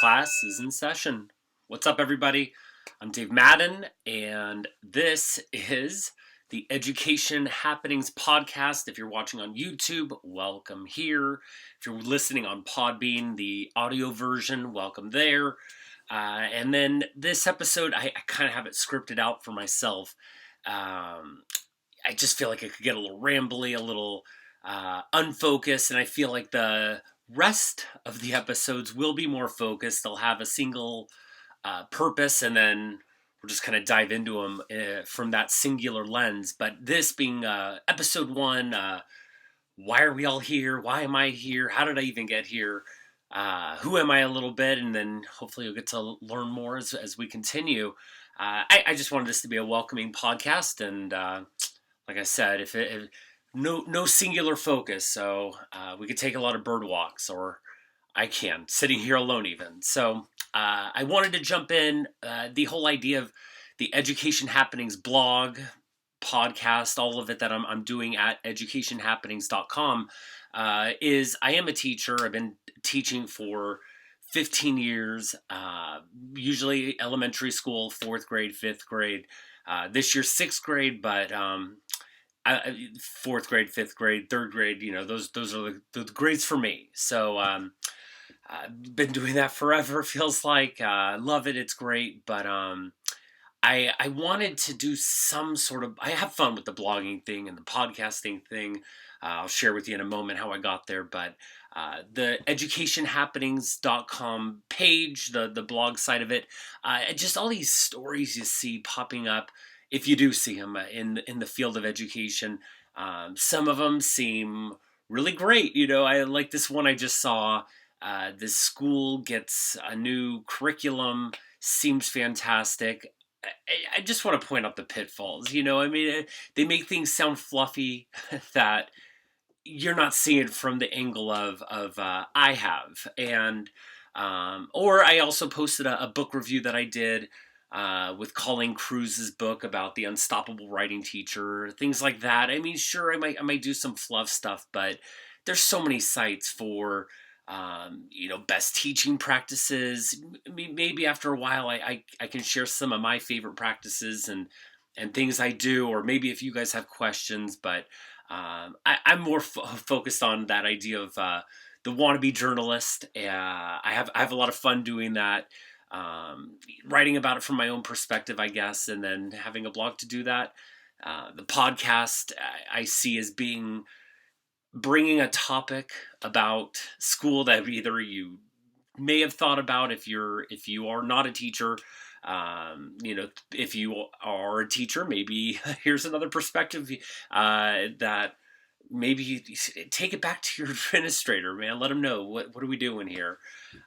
Class is in session. What's up, everybody? I'm Dave Madden, and this is the Education Happenings podcast. If you're watching on YouTube, welcome here. If you're listening on Podbean, the audio version, welcome there. And then this episode, I kind of have it scripted out for myself. I just feel like it could get a little rambly, a little unfocused, and I feel like the rest of the episodes will be more focused. They'll have a single purpose, and then we'll just kind of dive into them from that singular lens. But this being episode one, why are we all here? Why am I here? How did I even get here? Who am I a little bit? And then hopefully you'll get to learn more as we continue. I just wanted this to be a welcoming podcast, and like I said, if no singular focus, so we could take a lot of bird walks, or I can, sitting here alone even. So I wanted to jump in. The whole idea of the Education Happenings blog, podcast, all of it that I'm doing at educationhappenings.com is I am a teacher. I've been teaching for 15 years, usually elementary school, 4th grade, 5th grade. This year, 6th grade, but 4th grade, 5th grade, 3rd grade, those are the grades for me. So I've been doing that forever, feels like. I love it, it's great, but I wanted to do some sort of, I have fun with the blogging thing and the podcasting thing. I'll share with you in a moment how I got there, but the educationhappenings.com page, the blog side of it, just all these stories you see popping up, if you do see them in the field of education. Some of them seem really great. I like this one I just saw. This school gets a new curriculum, seems fantastic. I just want to point out the pitfalls. They make things sound fluffy that you're not seeing it from the angle of I have. And or I also posted a book review that I did with Colleen Cruz's book about the unstoppable writing teacher, things like that. I mean, sure, I might do some fluff stuff, but there's so many sites for best teaching practices. Maybe after a while, I can share some of my favorite practices and things I do, or maybe if you guys have questions. But I'm more focused on that idea of the wannabe journalist. I have a lot of fun doing that, writing about it from my own perspective, I guess, and then having a blog to do that. The podcast I see as being bringing a topic about school that either you may have thought about if you are not a teacher. If you are a teacher, maybe here's another perspective that maybe you take it back to your administrator, man. Let them know what are we doing here.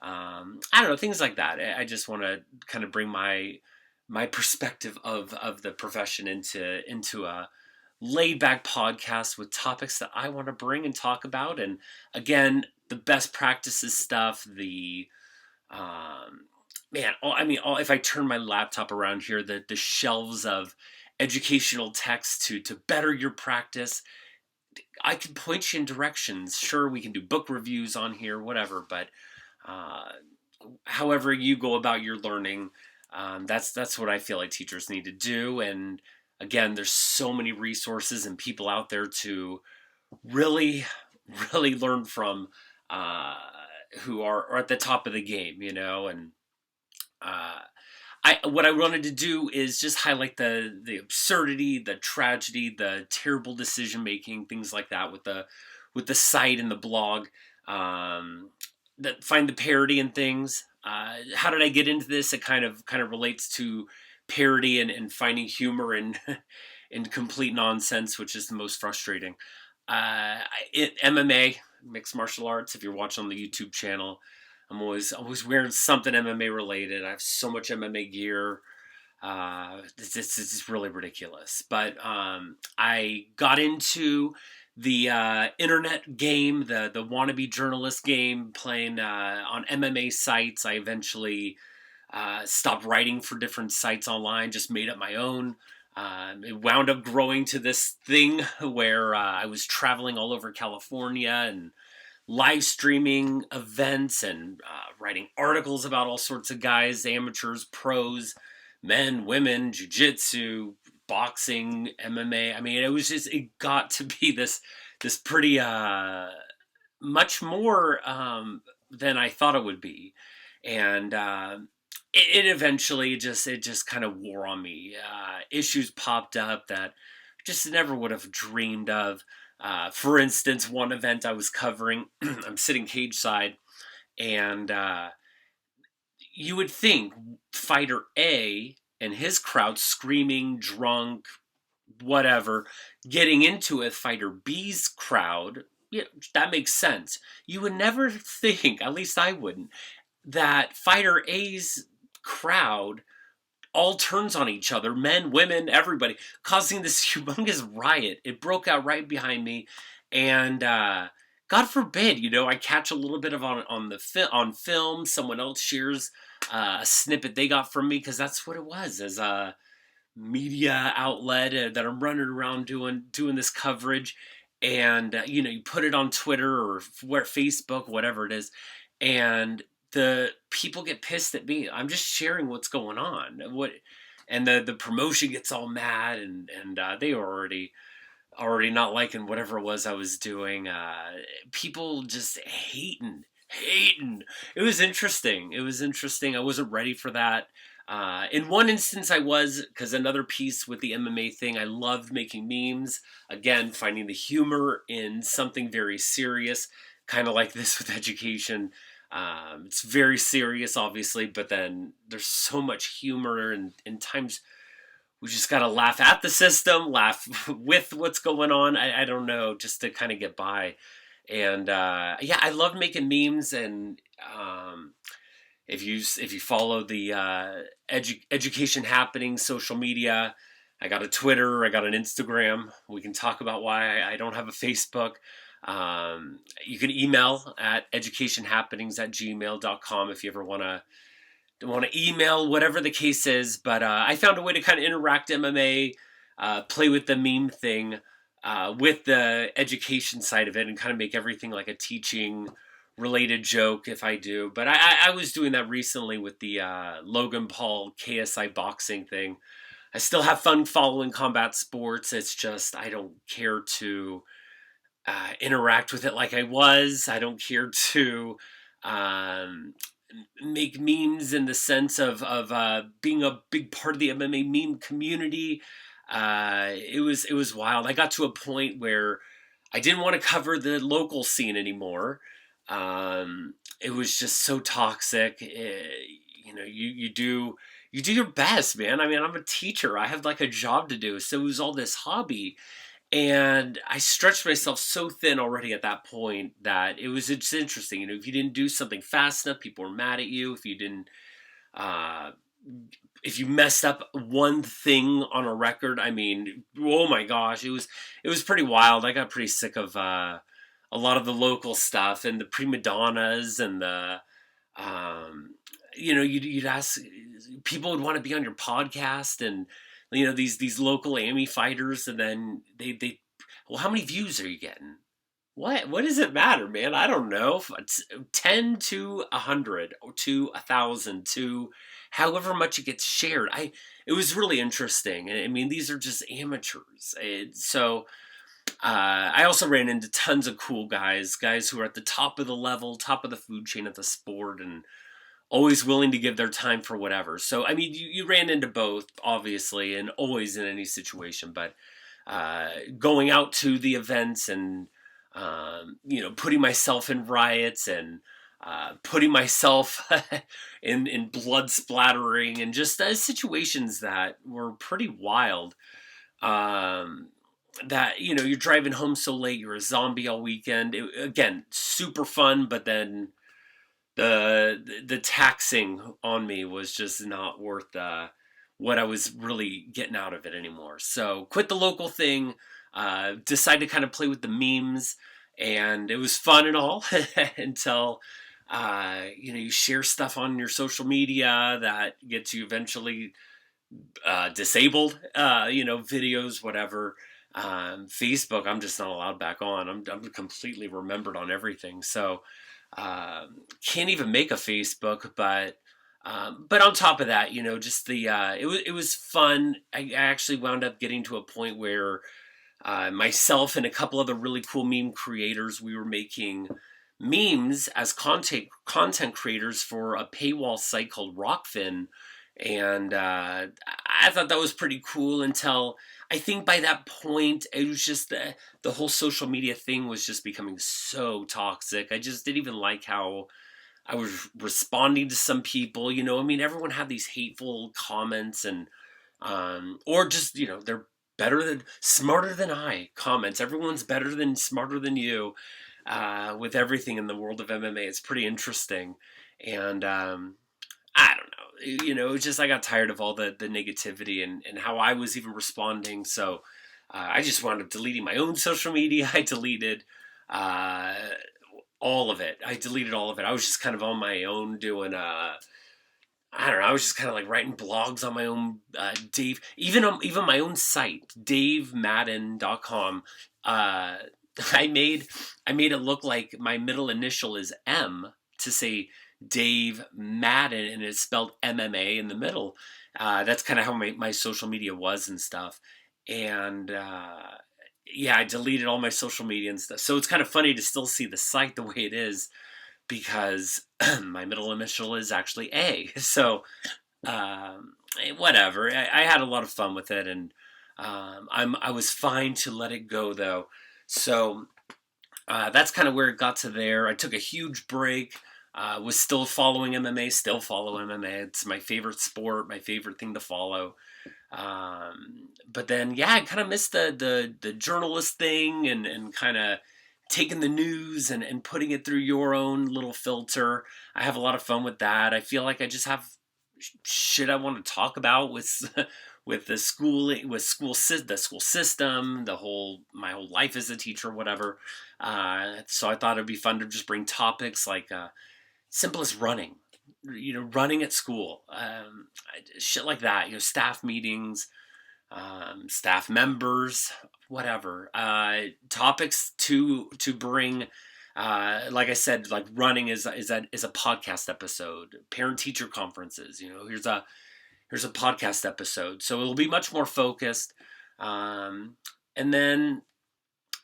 I don't know, things like that. I just want to kind of bring my perspective of the profession into a laid back podcast with topics that I want to bring and talk about. And again, the best practices stuff, if I turn my laptop around here, the shelves of educational text to better your practice, I can point you in directions. Sure, we can do book reviews on here, whatever, but however you go about your learning, that's what I feel like teachers need to do. And again, there's so many resources and people out there to really, really learn from, who are at the top of the game, and what I wanted to do is just highlight the absurdity, the tragedy, the terrible decision making, things like that with the site and the blog. That find the parody and things. How did I get into this? It kind of relates to parody and finding humor in complete nonsense, which is the most frustrating. MMA, mixed martial arts. If you're watching on the YouTube channel, I'm always wearing something MMA related. I have so much MMA gear. It's really ridiculous. But I got into the internet game, the wannabe journalist game, playing on MMA sites. I eventually stopped writing for different sites online, just made up my own. It wound up growing to this thing where I was traveling all over California and live streaming events and writing articles about all sorts of guys, amateurs, pros, men, women, jujitsu, boxing, MMA. I mean, it got to be this pretty much more than I thought it would be, and it eventually just kind of wore on me. Issues popped up that just never would have dreamed of. For instance, one event I was covering, I'm sitting cage side, and you would think fighter A and his crowd screaming, drunk, whatever, getting into it, fighter B's crowd, yeah, that makes sense. You would never think, at least I wouldn't, that fighter A's crowd all turns on each other, men, women, everybody, causing this humongous riot. It broke out right behind me, and God forbid, I catch a little bit of on film. Someone else shares a snippet they got from me, because that's what it was, as a media outlet that I'm running around doing this coverage, and you put it on Twitter or where Facebook, whatever it is, and the people get pissed at me. I'm just sharing what's going on. And the promotion gets all mad, and they were already not liking whatever it was I was doing. People just hating. It was interesting. I wasn't ready for that. In one instance, I was, because another piece with the MMA thing, I loved making memes. Again, finding the humor in something very serious, kind of like this with education. It's very serious, obviously, but then there's so much humor, and in times we just gotta laugh at the system, laugh with what's going on. I don't know, just to kind of get by. And yeah, I love making memes, and if you follow the education happening social media, I got a Twitter, I got an Instagram. We can talk about why I don't have a Facebook. You can email at educationhappenings@gmail.com if you ever want to email, whatever the case is. But I found a way to kind of interact MMA, play with the meme thing, with the education side of it, and kind of make everything like a teaching related joke if I do. But I was doing that recently with the Logan Paul KSI boxing thing. I still have fun following combat sports. It's just I don't care to interact with it like I was. I don't care to um, make memes in the sense of being a big part of the MMA meme community. It was wild. I got to a point where I didn't want to cover the local scene anymore. It was just so toxic. You do your best, man. I mean, I'm a teacher. I have like a job to do. So it was all this hobby. And I stretched myself so thin already at that point that it's interesting. If you didn't do something fast enough, people were mad at you. Uh, if you messed up one thing on a record, I mean, oh my gosh, it was pretty wild. I got pretty sick of a lot of the local stuff and the prima donnas and the you'd ask, people would want to be on your podcast, and these local AMI fighters, and then they well, how many views are you getting? What does it matter, man? I don't know. It's 10 to 100 or to 1,000 to however much it gets shared. It was really interesting. I mean, these are just amateurs. So I also ran into tons of cool guys who are at the top of the level, top of the food chain at the sport, and always willing to give their time for whatever. So, I mean, you ran into both, obviously, and always in any situation, but going out to the events and, putting myself in riots and putting myself in blood splattering and just situations that were pretty wild. That you're driving home so late, you're a zombie all weekend. Again, super fun, but then the taxing on me was just not worth what I was really getting out of it anymore. So quit the local thing, decided to kind of play with the memes, and it was fun and all until you share stuff on your social media that gets you eventually disabled, videos, whatever. Facebook, I'm just not allowed back on. I'm completely remembered on everything. So can't even make a Facebook. But on top of that, just it was fun. I actually wound up getting to a point where myself and a couple other really cool meme creators, we were making memes as content creators for a paywall site called Rockfin, and I thought that was pretty cool until I think by that point it was just the whole social media thing was just becoming so toxic. I just didn't even like how I was responding to some people. I mean, everyone had these hateful comments and or just they're smarter than I comments. Everyone's better than smarter than you with everything in the world of MMA. It's pretty interesting, and I don't know. It's just I got tired of all the negativity and how I was even responding. So I just wound up deleting my own social media. I deleted uh, all of it. I deleted all of it. I was just kind of on my own doing I don't know. I was just kind of like writing blogs on my own. Dave, even my own site, DaveMadden.com. Uh, I made I made it look like my middle initial is M to say Dave Madden, and it's spelled MMA in the middle. That's kind of how my social media was and stuff. And yeah, I deleted all my social media and stuff. So it's kind of funny to still see the site the way it is because my middle initial is actually A. So whatever. I had a lot of fun with it, and I was fine to let it go though. So that's kind of where it got to there. I took a huge break. Was still following MMA. Still follow MMA. It's my favorite sport. My favorite thing to follow. But then, yeah, I kind of missed the journalist thing and kind of taking the news and putting it through your own little filter. I have a lot of fun with that. I feel like I just have shit I want to talk about with with the school system, my whole life as a teacher, whatever. So I thought it'd be fun to just bring topics like simple as running, running at school, shit like that. Staff meetings, staff members, whatever. Topics to bring. Like I said, like running is a podcast episode. Parent teacher conferences. Here's a podcast episode, so it'll be much more focused. And then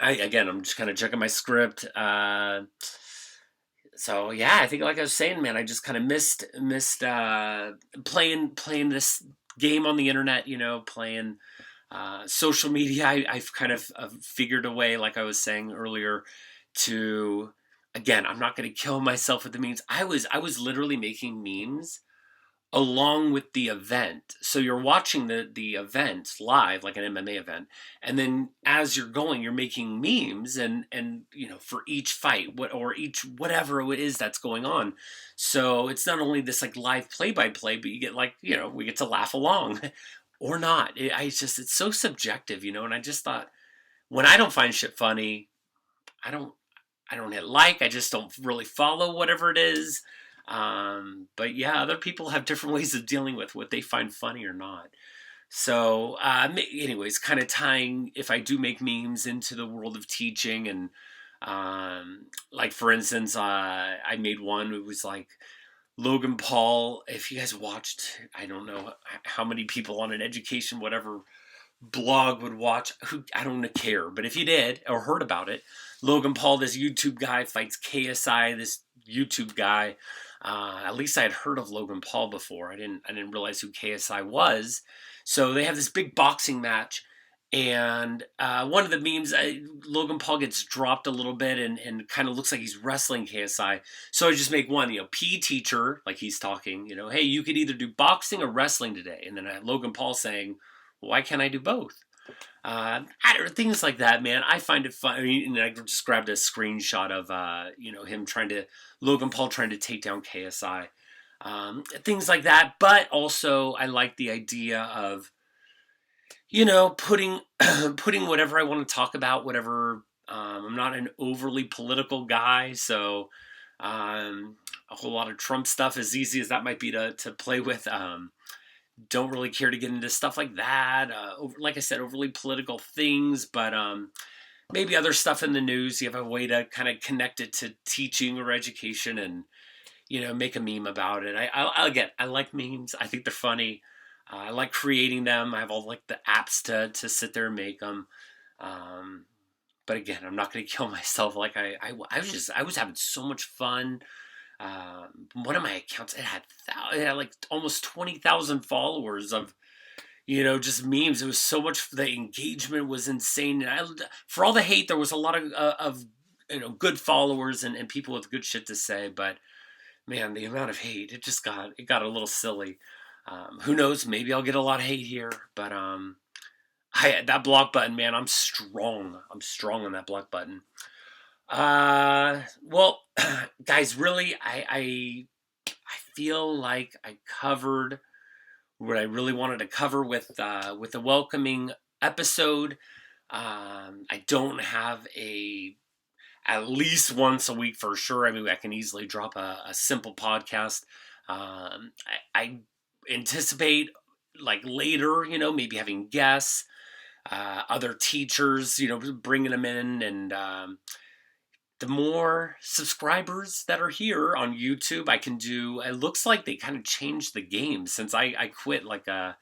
I'm just kind of checking my script. So yeah, I think like I was saying, man, I just kind of missed playing this game on the internet. Playing social media. I've kind of figured a way, like I was saying earlier, to again, I'm not going to kill myself with the memes. I was literally making memes along with the event. So you're watching the event live, like an MMA event, and then as you're going, you're making memes and for each fight, or each whatever it is that's going on. So it's not only this like live play by play, but you get like we get to laugh along, or not. It's so subjective, and I just thought when I don't find shit funny, I don't I don't hit like. I just don't really follow whatever it is. But yeah, other people have different ways of dealing with what they find funny or not. So, anyways, kind of tying if I do make memes into the world of teaching, and like for instance, I made one. It was like Logan Paul. If you guys watched, I don't know how many people on an education whatever blog would watch. Who I don't care, but if you did or heard about it, Logan Paul, this YouTube guy, fights KSI, this YouTube guy. At least I had heard of Logan Paul before. I didn't realize who KSI was. So they have this big boxing match, and one of the memes, Logan Paul gets dropped a little bit and kind of looks like he's wrestling KSI. So I just make one, PE teacher, like he's talking, hey, you could either do boxing or wrestling today. And then I had Logan Paul saying, why can't I do both? Things like that, man. I find it fun. I mean, and I just grabbed a screenshot of, him Logan Paul trying to take down KSI. Things like that. But also, I like the idea of, putting, putting whatever I want to talk about, whatever. I'm not an overly political guy, so a whole lot of Trump stuff, as easy as that might be to play with. don't really care to get into stuff like that. Like I said, overly political things, but maybe other stuff in the news. You have a way to kind of connect it to teaching or education, and make a meme about it. Again, I like memes. I think they're funny. I like creating them. I have all like the apps to sit there and make them. Um, but again, I'm not going to kill myself. Like I was having so much fun. One of my accounts, it had like almost 20,000 followers of just memes. It was so much. The engagement was insane. And for all the hate, there was a lot of good followers and people with good shit to say. But man, the amount of hate, it got a little silly. Who knows? Maybe I'll get a lot of hate here, but that block button, man, I'm strong. I'm strong on that block button. Well, guys, really, I feel like I covered what I really wanted to cover with a welcoming episode. I don't have at least once a week for sure. I mean, I can easily drop a simple podcast. I anticipate like later, maybe having guests, other teachers, bringing them in, and the more subscribers that are here on YouTube, I can do. It looks like they kind of changed the game since I quit. Like I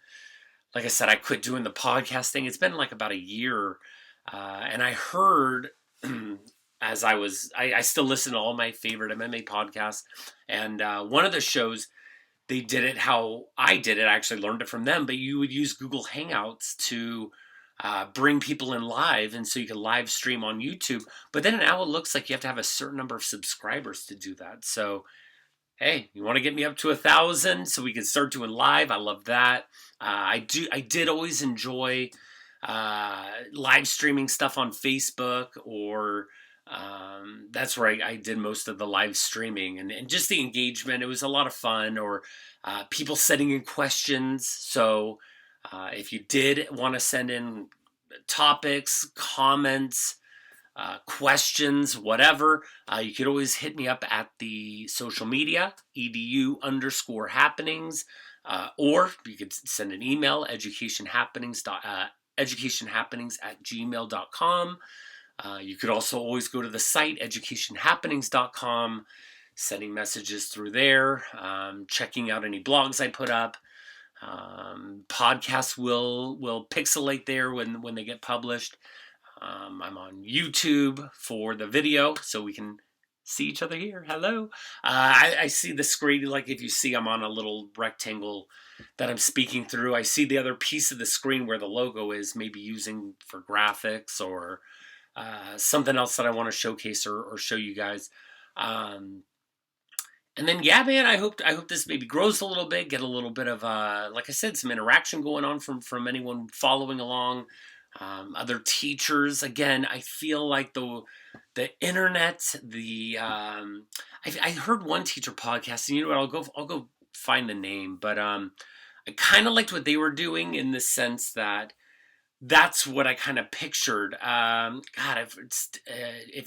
said, I quit doing the podcasting. It's been like about a year, and I heard as I still listen to all my favorite MMA podcasts, and one of the shows they did it how I did it. I actually learned it from them, but you would use Google Hangouts to bring people in live, and so you can live stream on YouTube. But then now it looks like you have to have a certain number of subscribers to do that. So hey, you want to get me up to 1,000 so we can start doing live? I love that. I did always enjoy live streaming stuff on Facebook, or that's where I did most of the live streaming, and just the engagement. It was a lot of fun, or people sending in questions. So if you did want to send in topics, comments, questions, whatever, you could always hit me up at the social media, edu_happenings, or you could send an email, educationhappenings@gmail.com. You could also always go to the site, educationhappenings.com, sending messages through there, checking out any blogs I put up. Podcasts will pixelate there when they get published. I'm on YouTube for the video, so we can see each other here. Hello. I see the screen, like if you see I'm on a little rectangle that I'm speaking through. I see the other piece of the screen where the logo is, maybe using for graphics or something else that I want to showcase or show you guys. And then, yeah, man, I hope this maybe grows a little bit, get a little bit of, like I said, some interaction going on from anyone following along, other teachers. Again, I feel like the internet, I heard one teacher podcast, and you know what? I'll go find the name, but I kind of liked what they were doing in the sense that that's what I kind of pictured. God, if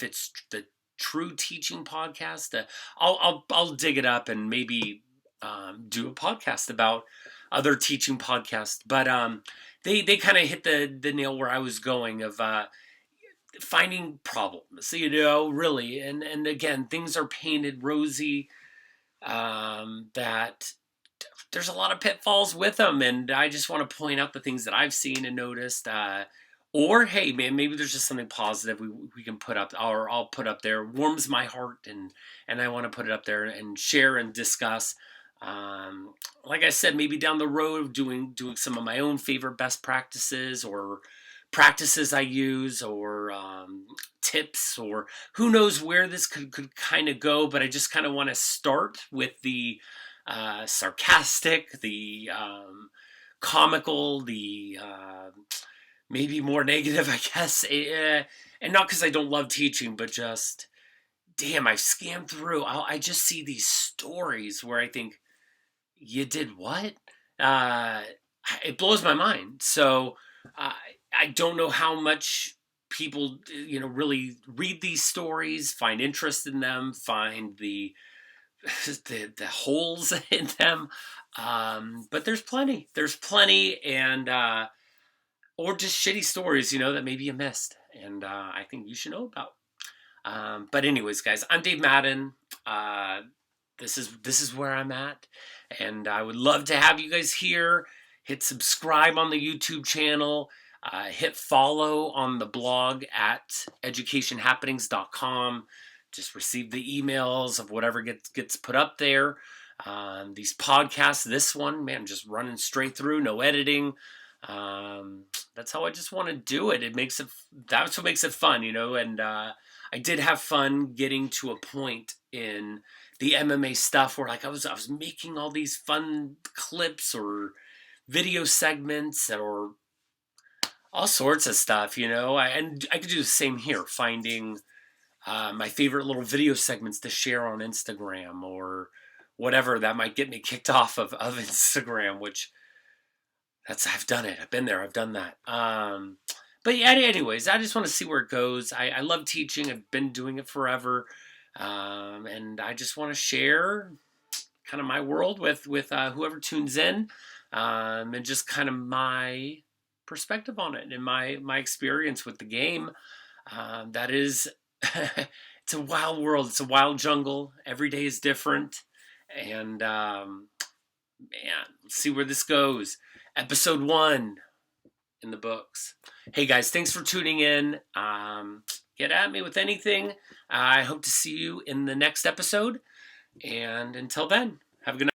it's the True Teaching Podcast, I'll dig it up and maybe do a podcast about other teaching podcasts. But they kind of hit the nail where I was going of finding problems, really, and again, things are painted rosy. That there's a lot of pitfalls with them, and I just want to point out the things that I've seen and noticed. Or hey, man, maybe there's just something positive we can put up, or I'll put up there. Warms my heart, and I want to put it up there and share and discuss. Like I said, maybe down the road, doing some of my own favorite best practices or practices I use, or tips, or who knows where this could kind of go. But I just kind of want to start with the sarcastic, the comical, the maybe more negative, I guess. And not because I don't love teaching, but just, damn, I've scanned through. I just see these stories where I think, you did what? It blows my mind. So I don't know how much people, really read these stories, find interest in them, find the the holes in them. But there's plenty. There's plenty, and or just shitty stories, that maybe you missed, and I think you should know about. But anyways, guys, I'm Dave Madden. Uh, this is where I'm at, and I would love to have you guys here. Hit subscribe on the YouTube channel. Hit follow on the blog at educationhappenings.com. Just receive the emails of whatever gets put up there. These podcasts, this one, man, just running straight through, no editing. That's how I just want to do it. That's what makes it fun, and I did have fun getting to a point in the MMA stuff where, like, I was making all these fun clips or video segments or all sorts of stuff, and I could do the same here, finding my favorite little video segments to share on Instagram or whatever that might get me kicked off of Instagram, which I've done it. I've been there. I've done that. But yeah, anyways, I just want to see where it goes. I love teaching. I've been doing it forever. And I just want to share kind of my world with whoever tunes in, and just kind of my perspective on it and my experience with the game. That is, it's a wild world. It's a wild jungle. Every day is different. And man, let's see where this goes. Episode 1 in the books. Hey guys, thanks for tuning in. Get at me with anything. I hope to see you in the next episode. And until then, have a good night.